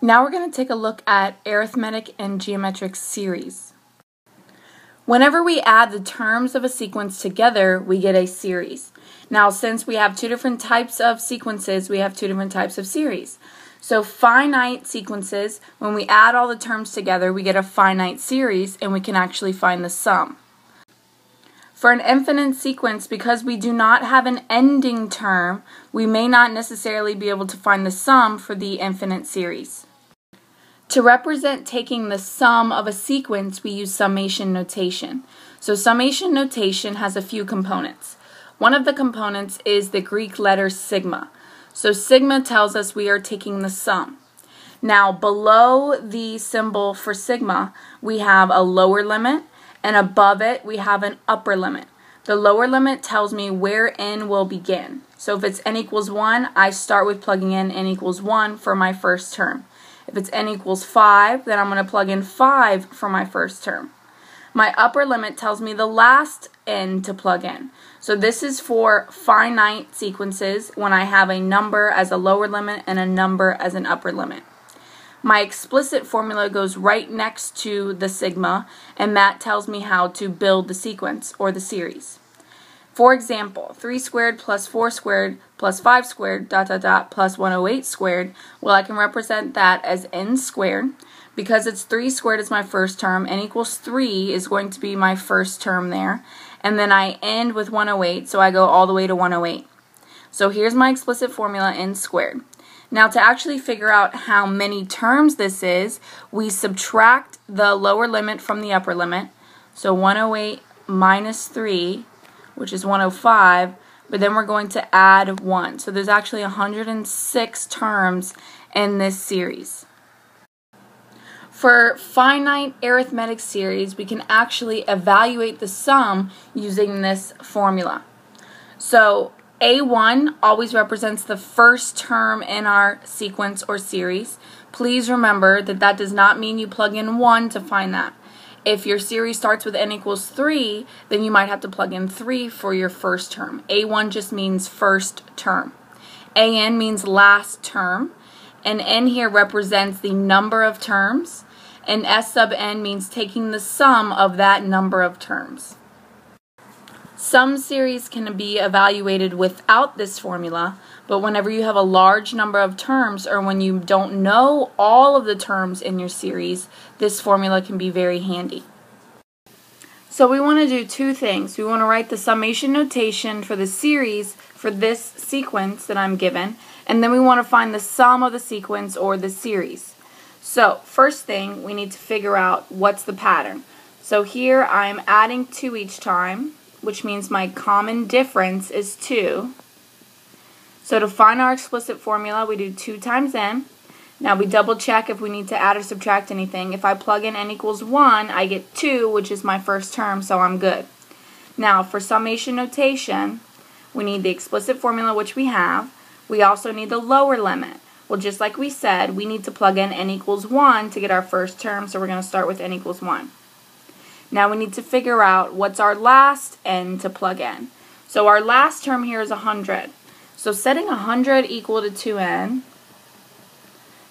Now we're going to take a look at arithmetic and geometric series. Whenever we add the terms of a sequence together, we get a series. Now, since we have two different types of sequences, we have two different types of series. So finite sequences, when we add all the terms together, we get a finite series, and we can actually find the sum. For an infinite sequence, because we do not have an ending term, we may not necessarily be able to find the sum for the infinite series. To represent taking the sum of a sequence, we use summation notation. So summation notation has a few components. One of the components is the Greek letter sigma. So sigma tells us we are taking the sum. Now below the symbol for sigma, we have a lower limit, and above it we have an upper limit. The lower limit tells me where n will begin. So if it's n equals 1, I start with plugging in n equals 1 for my first term. If it's n equals 5, then I'm going to plug in 5 for my first term. My upper limit tells me the last n to plug in. So this is for finite sequences when I have a number as a lower limit and a number as an upper limit. My explicit formula goes right next to the sigma, and that tells me how to build the sequence or the series. For example, 3 squared plus 4 squared plus 5 squared plus 108 squared, well, I can represent that as n squared. Because it's 3 squared is my first term, n equals 3 is going to be my first term there. And then I end with 108, so I go all the way to 108. So here's my explicit formula, n squared. Now to actually figure out how many terms this is, we subtract the lower limit from the upper limit. So 108 minus 3, which is 105, but then we're going to add 1. So there's actually 106 terms in this series. For finite arithmetic series, we can actually evaluate the sum using this formula. So A1 always represents the first term in our sequence or series. Please remember that that does not mean you plug in 1 to find that. If your series starts with n equals 3, then you might have to plug in 3 for your first term. A1 just means first term. AN means last term, and n here represents the number of terms, and S sub n means taking the sum of that number of terms. Some series can be evaluated without this formula, but whenever you have a large number of terms or when you don't know all of the terms in your series, this formula can be very handy. So we want to do two things. We want to write the summation notation for the series for this sequence that I'm given, and then we want to find the sum of the sequence or the series. So first thing, we need to figure out what's the pattern. So here I'm adding 2 each time, which means my common difference is 2. So to find our explicit formula, we do 2 times n. Now we double check if we need to add or subtract anything. If I plug in n equals 1, I get 2, which is my first term, so I'm good. Now for summation notation, we need the explicit formula, which we have. We also need the lower limit. Well, just like we said, we need to plug in n equals 1 to get our first term, so we're going to start with n equals 1. Now we need to figure out what's our last n to plug in. So our last term here is 100. So setting 100 equal to 2n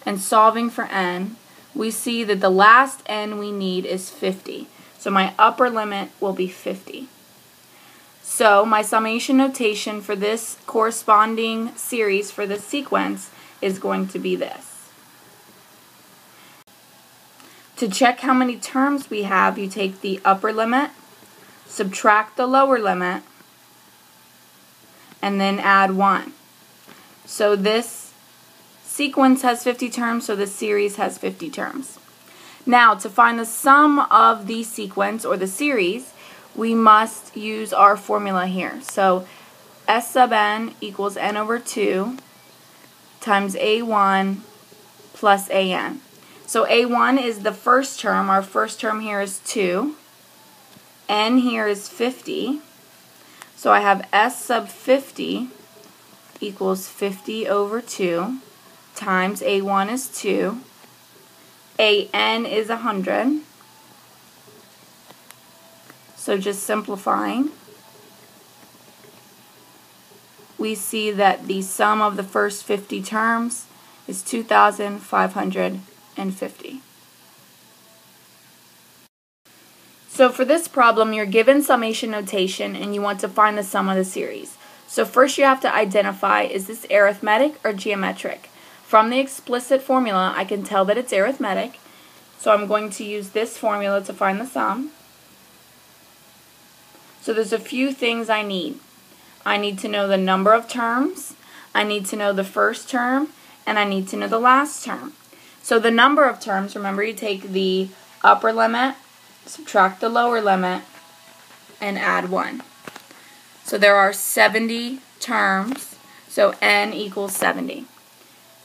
and solving for n, we see that the last n we need is 50. So my upper limit will be 50. So my summation notation for this corresponding series for this sequence is going to be this. To check how many terms we have, you take the upper limit, subtract the lower limit, and then add 1. So this sequence has 50 terms, so this series has 50 terms. Now, to find the sum of the sequence or the series, we must use our formula here. So S sub n equals n over 2 times A1 plus AN. So A1 is the first term. Our first term here is 2. N here is 50. So I have S sub 50 equals 50 over 2 times A1 is 2. AN is 100. So just simplifying, we see that the sum of the first 50 terms is 2,550. So for this problem, you're given summation notation and you want to find the sum of the series. So first you have to identify, is this arithmetic or geometric? From the explicit formula, I can tell that it's arithmetic. So I'm going to use this formula to find the sum. So there's a few things I need. I need to know the number of terms, I need to know the first term, and I need to know the last term. So the number of terms, remember you take the upper limit, subtract the lower limit, and add 1. So there are 70 terms, so n equals 70.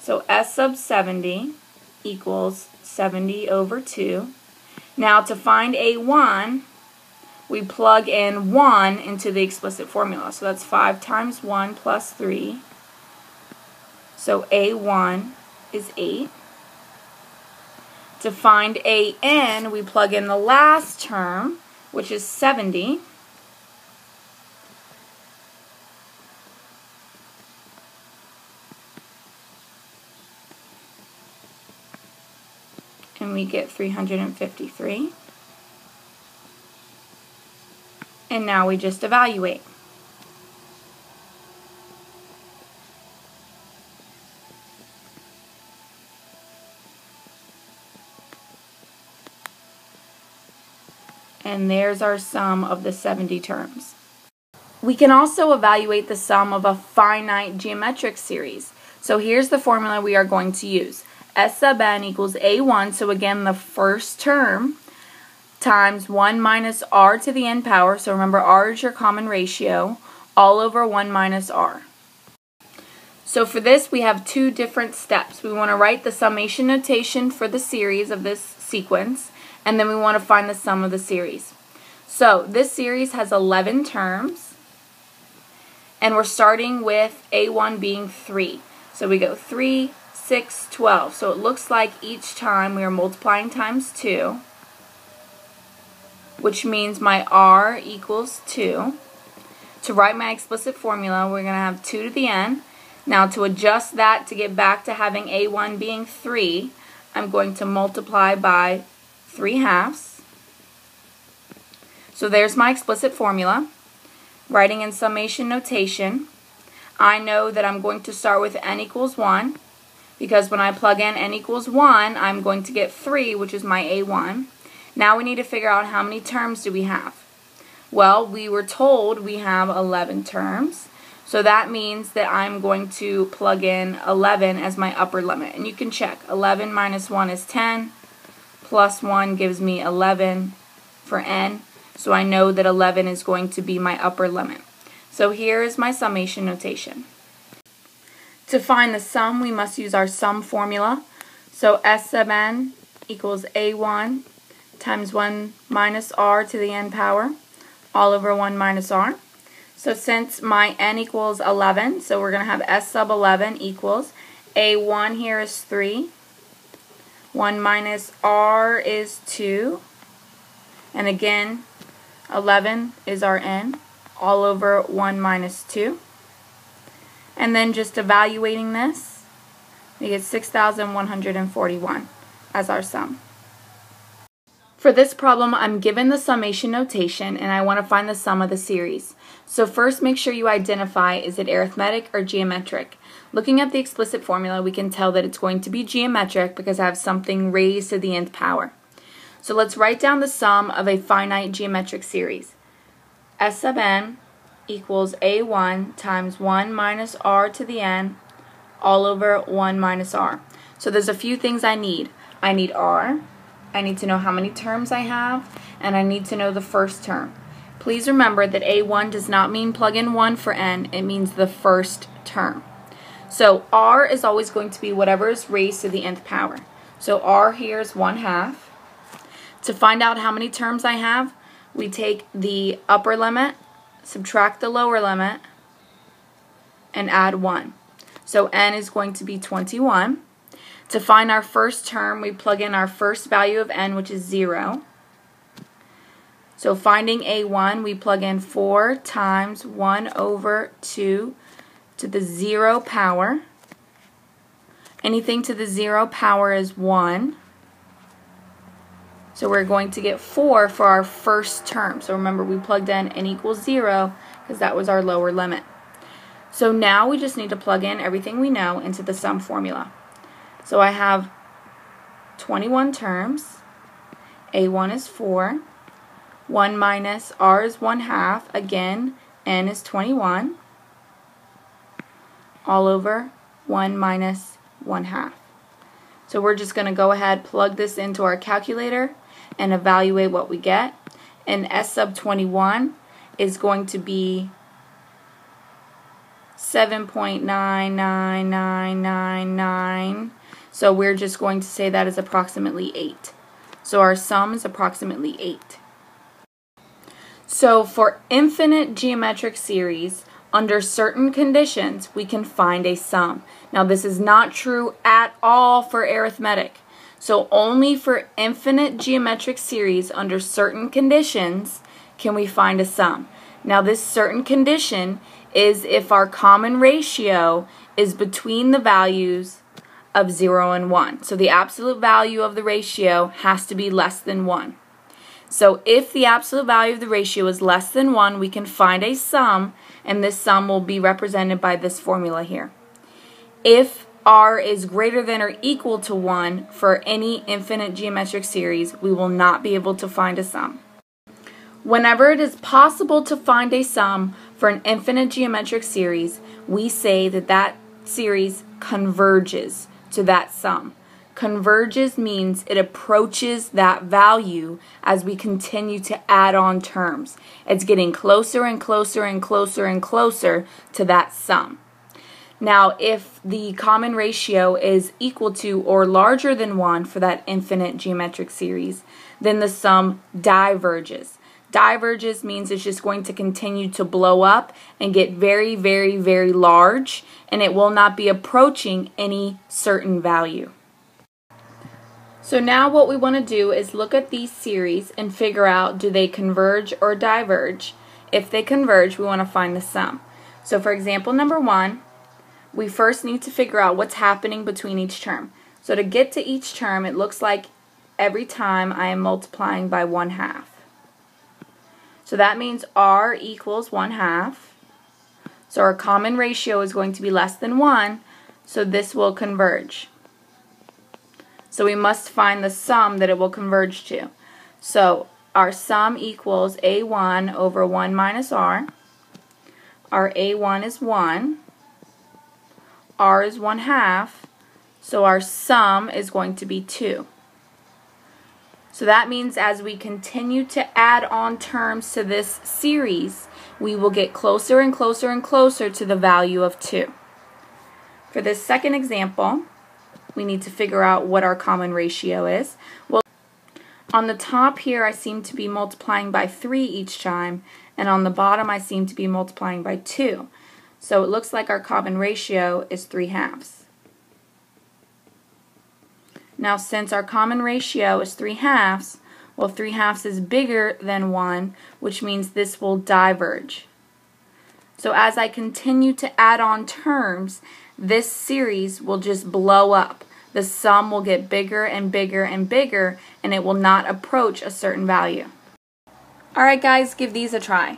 So s sub 70 equals 70 over 2. Now to find a1, we plug in 1 into the explicit formula. So that's 5 times 1 plus 3. So a1 is 8. To find an, we plug in the last term, which is 70. And we get 353. And now we just evaluate. And there's our sum of the 70 terms. We can also evaluate the sum of a finite geometric series. So here's the formula we are going to use. S sub n equals a1, so again the first term, times 1 minus r to the n power, so remember r is your common ratio, all over 1 minus r. So for this we have two different steps. We want to write the summation notation for the series of this sequence, and then we want to find the sum of the series. So this series has 11 terms, and we're starting with a1 being 3. So we go 3, 6, 12. So it looks like each time we are multiplying times 2, which means my r equals 2. To write my explicit formula, we're going to have 2 to the n. Now to adjust that to get back to having a1 being 3, I'm going to multiply by 3/2. So there's my explicit formula. Writing in summation notation, I know that I'm going to start with n equals 1, because when I plug in n equals 1, I'm going to get 3, which is my a1. Now we need to figure out how many terms do we have. Well, we were told we have 11 terms, so that means that I'm going to plug in 11 as my upper limit. And you can check. 11 minus 1 is 10, plus 1 gives me 11 for n, so I know that 11 is going to be my upper limit. So here is my summation notation. To find the sum, we must use our sum formula. So S sub n equals a1 times 1 minus r to the n power, all over 1 minus r. So since my n equals 11, so we're going to have S sub 11 equals a1 here is 3, 1 minus r is 2, and again 11 is our n, all over 1 minus 2. And then just evaluating this, we get 6,141 as our sum. For this problem, I'm given the summation notation and I want to find the sum of the series. So first make sure you identify, is it arithmetic or geometric? Looking at the explicit formula, we can tell that it's going to be geometric because I have something raised to the nth power. So let's write down the sum of a finite geometric series. S sub n equals a1 times 1 minus r to the n, all over 1 minus r. So there's a few things I need. I need r, I need to know how many terms I have, and I need to know the first term. Please remember that a1 does not mean plug in 1 for n, it means the first term. So r is always going to be whatever is raised to the nth power. So r here is 1/2. To find out how many terms I have, we take the upper limit, subtract the lower limit, and add 1. So n is going to be 21. To find our first term, we plug in our first value of n, which is 0. So finding a1, we plug in 4 times 1 over 2 to the 0 power. Anything to the 0 power is 1. So we're going to get 4 for our first term. So remember, we plugged in n equals 0 because that was our lower limit. So now we just need to plug in everything we know into the sum formula. So I have 21 terms. A1 is 4. 1 minus r is 1/2. Again, n is 21. All over 1 minus 1/2. So we're just going to go ahead, plug this into our calculator, and evaluate what we get. And S sub 21 is going to be 7.99999. So we're just going to say that is approximately 8. So our sum is approximately 8. So for infinite geometric series, under certain conditions, we can find a sum. Now this is not true at all for arithmetic. So only for infinite geometric series under certain conditions can we find a sum. Now this certain condition is if our common ratio is between the values of 0 and 1. So the absolute value of the ratio has to be less than 1. So if the absolute value of the ratio is less than 1, we can find a sum, and this sum will be represented by this formula here. If r is greater than or equal to 1 for any infinite geometric series, we will not be able to find a sum. Whenever it is possible to find a sum for an infinite geometric series, we say that that series converges to that sum. Converges means it approaches that value as we continue to add on terms. It's getting closer and closer and closer and closer to that sum. Now, if the common ratio is equal to or larger than 1 for that infinite geometric series, then the sum diverges. Diverges means it's just going to continue to blow up and get very, very, very large, and it will not be approaching any certain value. So now what we want to do is look at these series and figure out, do they converge or diverge? If they converge, we want to find the sum. So for example number 1, we first need to figure out what's happening between each term. So to get to each term, it looks like every time I am multiplying by 1/2. So that means r equals 1/2. So our common ratio is going to be less than 1, so this will converge. So we must find the sum that it will converge to. So our sum equals a1 over 1 minus r. Our a1 is 1. R is 1/2. So our sum is going to be 2. So that means as we continue to add on terms to this series, we will get closer and closer and closer to the value of 2. For this second example, we need to figure out what our common ratio is. Well, on the top here I seem to be multiplying by 3 each time, and on the bottom I seem to be multiplying by 2. So it looks like our common ratio is 3/2. Now since our common ratio is 3/2, well 3/2 is bigger than 1, which means this will diverge. So as I continue to add on terms, this series will just blow up. The sum will get bigger and bigger and bigger, and it will not approach a certain value. Alright guys, give these a try.